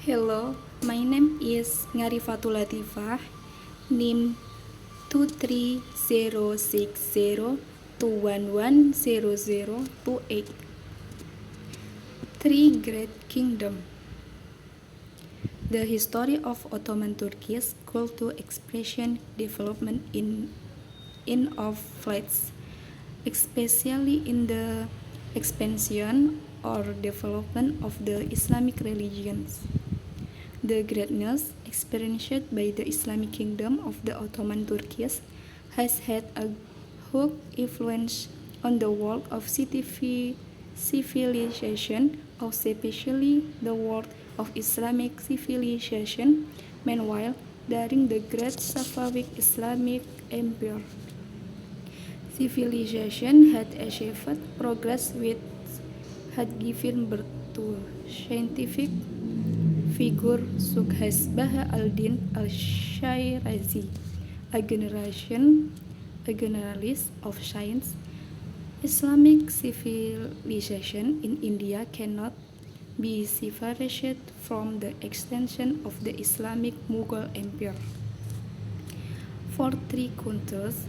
Hello, my name is Ngarifatul Latifah, NIM 2306021100028. Three Great Kingdom. The history of Ottoman Turkish culture expression development in of flights, especially in the expansion or development of the Islamic religions. The greatness experienced by the Islamic kingdom of the Ottoman Turkish has had a huge influence on the world of civilization, especially the world of Islamic civilization. Meanwhile, during the Great Safavid Islamic Empire, civilization had achieved progress which had given birth to scientific figure such as Baha al-Din al-Shirazi, a generalist of science. Islamic civilization in India cannot be separated from the extension of the Islamic Mughal Empire. For three countries,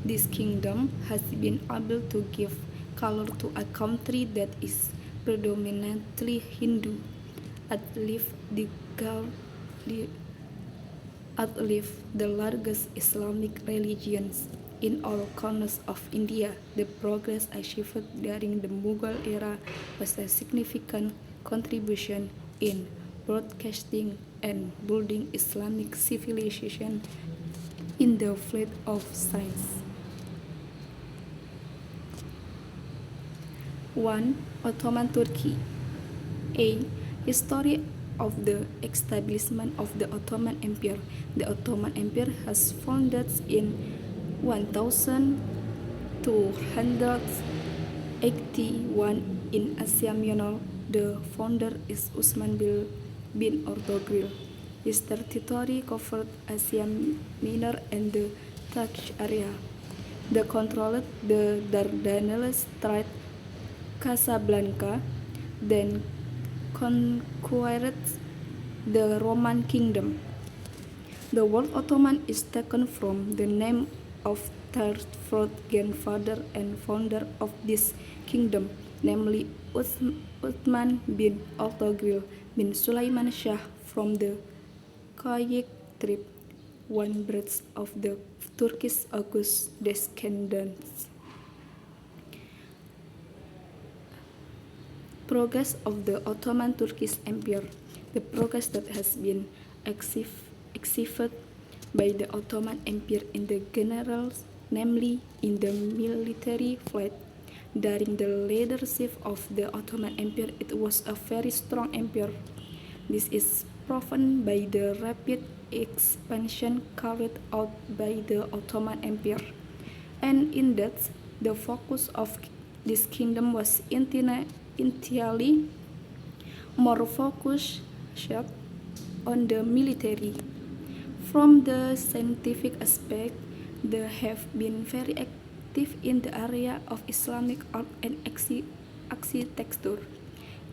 this kingdom has been able to give color to a country that is predominantly Hindu. Outlive the largest Islamic religions in all corners of India. The progress achieved during the Mughal era was a significant contribution in broadcasting and building Islamic civilization in the field of science. 1. Ottoman Turkey. A. History of the establishment of the Ottoman Empire. The Ottoman Empire was founded in 1281 in Asia Minor. The founder is Usman bin Ertugrul. His territory covered Asia Minor and the Turkish area. They controlled the Dardanelles Strait, Casablanca, then conquered the Roman kingdom. The word Ottoman is taken from the name of third grandfather and founder of this kingdom, namely Uthman bin Ertugrul bin Sulaiman Shah from the Koyuk tribe, one branch of the Turkish August descendants. Progress of the Ottoman Turkish Empire. The progress that has been achieved by the Ottoman Empire in the general, namely in the military fleet. During the leadership of the Ottoman Empire, it was a very strong empire. This is proven by the rapid expansion carried out by the Ottoman Empire. And in that, the focus of this kingdom was entirely more focused on the military. From the scientific aspect, they have been very active in the area of Islamic art and architecture.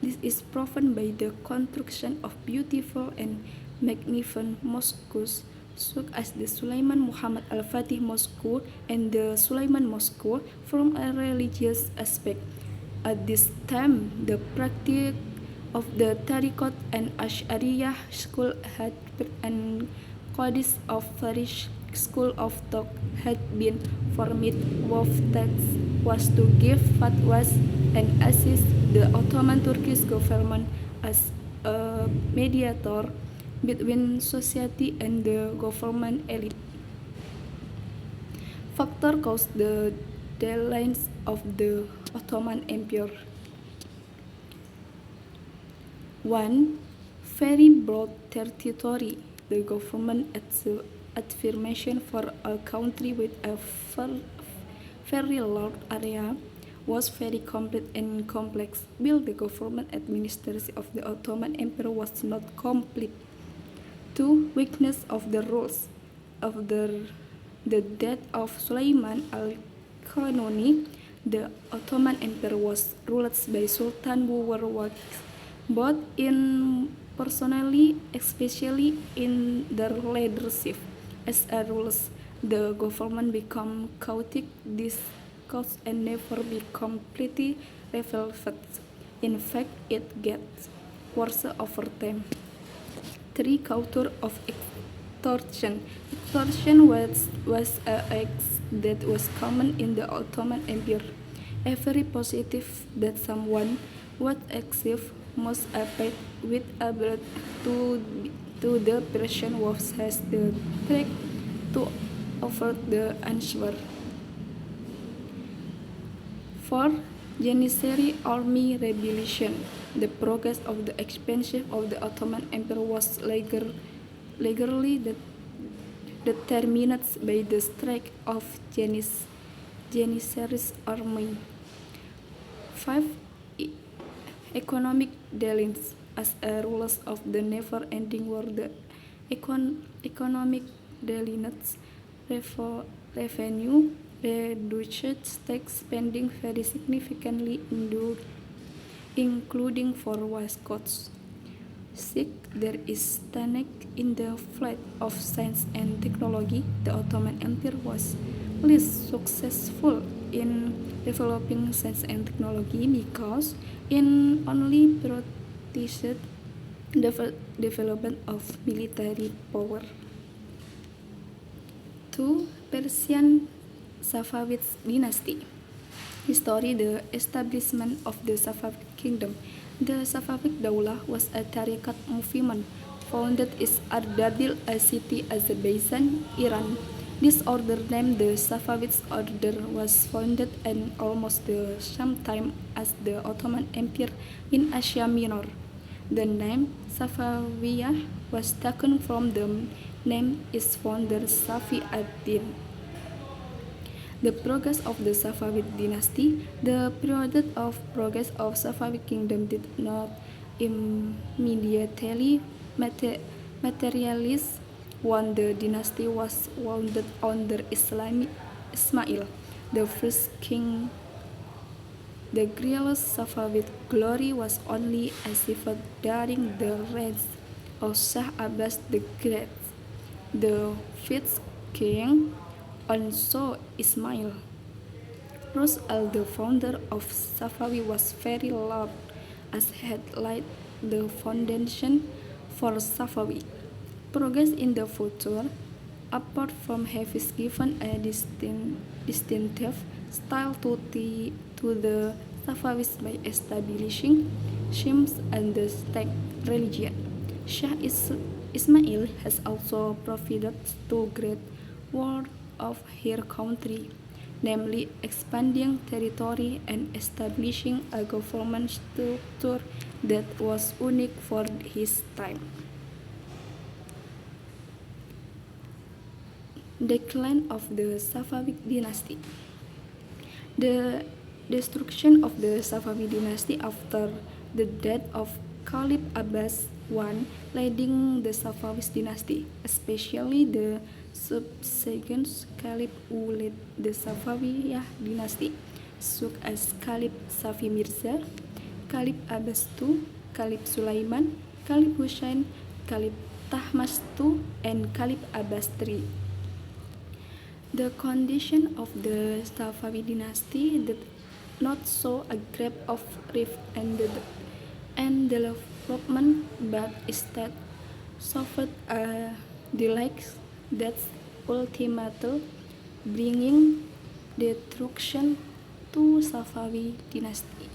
This is proven by the construction of beautiful and magnificent mosques such as the Sulaiman Muhammad Al-Fatih Mosque and the Sulaiman Mosque. From a religious aspect, at this time the practice of the Tariqat and Ash'ariyah school and Qadis of Farish school of thought had been formed. Wolf task was to give fatwas and assist the Ottoman Turkish government as a mediator between society and the government elite. Factor caused the decline of the Ottoman Empire. 1. Very broad territory. The government affirmation for a country with a very large area was very complete and complex. While the government administration of the Ottoman Empire was not complete. 2. Weakness of the rules. After the death of Sulaiman al-Qanuni, the Ottoman Empire was ruled by Sultan Buwar both in personally, especially in their leadership. As a rule, the government become chaotic, discussed, and never be completely resolved. In fact, it gets worse over time. 3. Culture of extortion. Extortion was a act that was common in the Ottoman Empire. Every positive that someone would achieve must paid with a blood to the Persian was has the trick to avert the answer. 4. Janissary Army Rebellion. The progress of the expansion of the Ottoman Empire was legally determined by the strength of Janissary's army. 5. Economic dealings. As a result of the never-ending war, the economic dealings revenue reduced state spending very significantly, including for waistcoats. 6. There is stagnant in the field of science and technology. The Ottoman Empire was least successful in developing science and technology because it only prioritized the development of military power. 2. Persian Safavid dynasty. History. The establishment of the Safavid kingdom. The Safavid Daulah was a tariqat movement founded in Ardabil, a city Azerbaijan, Iran. This order, named the Safavid Order, was founded at almost the same time as the Ottoman Empire in Asia Minor. The name Safaviya was taken from the name its founder Safi ad-Din. The progress of the Safavid dynasty. The period of progress of Safavid kingdom did not immediately materialize when the dynasty was founded under Ismail, the first king. The glorious Safavid glory was only achieved during the reign of Shah Abbas the Great, the fifth king. Also, Ismail Rus the founder of Safavi, was very large, as had laid the foundation for Safavi. Progress in the future, apart from having given a distinctive style to the Safavis by establishing shims and the state religion. Shah Ismail has also provided two great works of her country, namely expanding territory and establishing a government structure that was unique for his time. Decline of the Safavid dynasty. The destruction of the Safavid dynasty after the death of Caliph Abbas I, leading the Safavid dynasty, especially the subsequent Caliph who led the Safawiyah dynasty, such as Caliph Safi Mirza, Caliph Abbas II, Caliph Sulaiman, Caliph Hussein, Caliph Tahmasp II, and Caliph Abbas III. The condition of the Safavid dynasty did not show a graph of rift and development, but instead suffered a delay that ultimately bringing destruction to Safavid dynasty.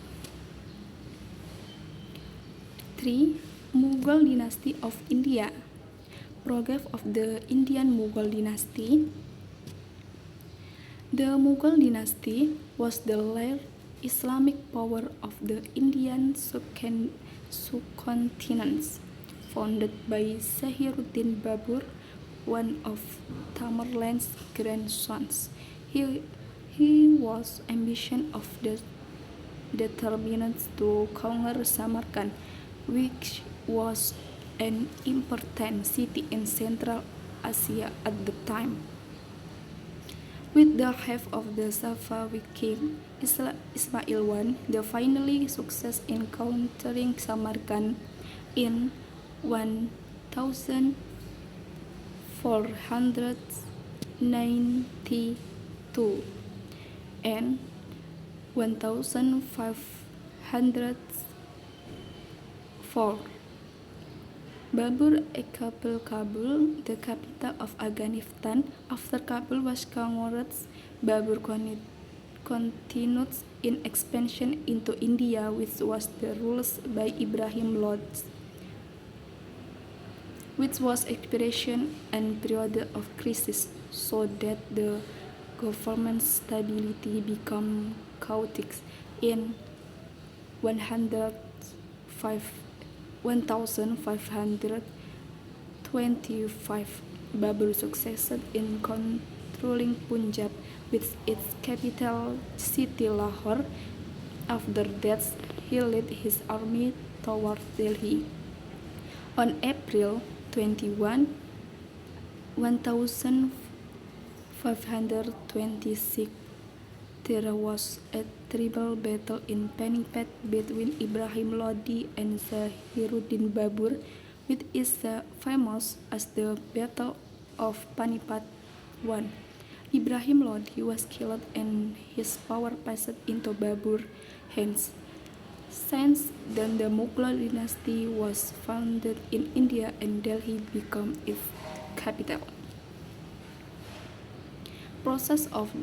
3. Mughal dynasty of India. Progress of the Indian Mughal dynasty. The Mughal dynasty was the last Islamic power of the Indian subcontinent, founded by Zahiruddin Babur, one of Tamerlane's grandsons. He was ambitious of determined to conquer Samarkand, which was an important city in Central Asia at the time. With the help of the Safavid king Ismail I, the finally success in countering Samarkand in 1492 and 1504. Babur Kabul, the capital of Afghanistan. After Kabul was conquered, Babur continued in expansion into India, which was the ruled by Ibrahim Lodhi, which was expiration and period of crisis, so that the government stability became chaotic. In 1525, Babur succeeded in controlling Punjab with its capital city Lahore. After that, he led his army toward Delhi. On April 21, 1526, there was a terrible battle in Panipat between Ibrahim Lodi and Zahiruddin Babur, which is famous as the Battle of Panipat I. Ibrahim Lodi was killed and his power passed into Babur's hands. Since then, the Mughal dynasty was founded in India and Delhi became its capital. Progress of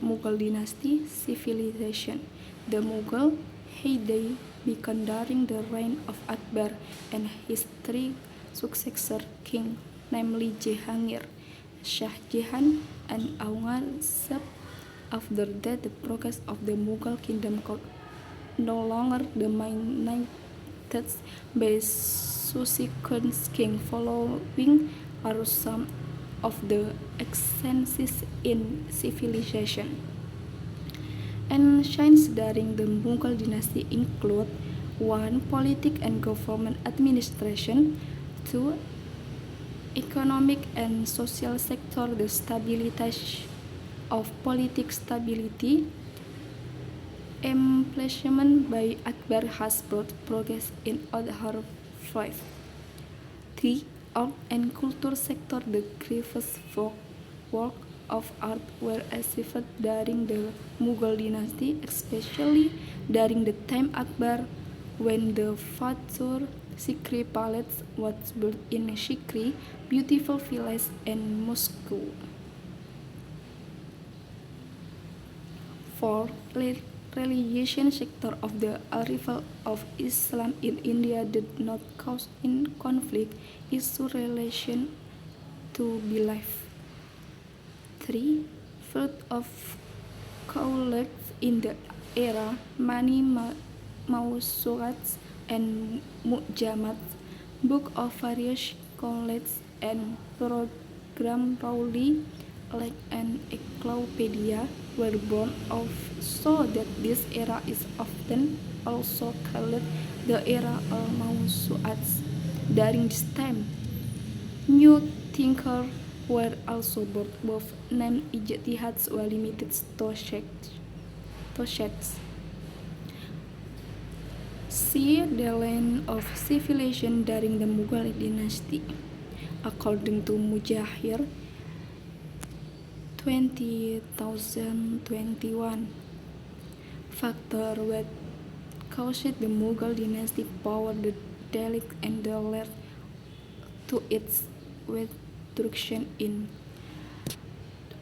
Mughal dynasty civilization. The Mughal heyday began during the reign of Akbar and his three successor kings, namely Jahangir, Shah Jahan, and Aurangzeb. After that, the progress of the Mughal kingdom could no longer dominated by subsequent kings. Following are some of the excesses in civilization. Ancients during the Mughal dynasty include 1. Politics and government administration. 2. Economic and social sector. The stability of political stability. Establishment by Akbar has brought progress in other fields. 3. Art and culture sector. The grievous work of art were achieved during the Mughal dynasty, especially during the time Akbar, when the Fatur Sikri Palace was built in Sikri, beautiful village in Moscow. 4. Religious sector of the arrival of Islam in India did not cause in conflict issue relation to belief. 3. Fruit of collected in the era many mawsu'ats and mu'jamats, book of various collects and program Rowley, like an encyclopedia, were born of, so that this era is often also called the era al-mawsu'ats. During this time, new thinkers were also born, both named ijtihads were limited to sects. See the land of civilization during the Mughal dynasty. According to Mujahir 2021, factor that caused the Mughal dynasty power the delete and the led to its destruction in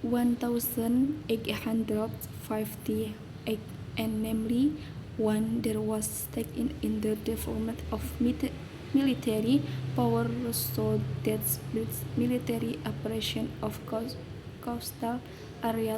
1858, and namely 1. There was stake in the development of military power, so that military operation of coastal areas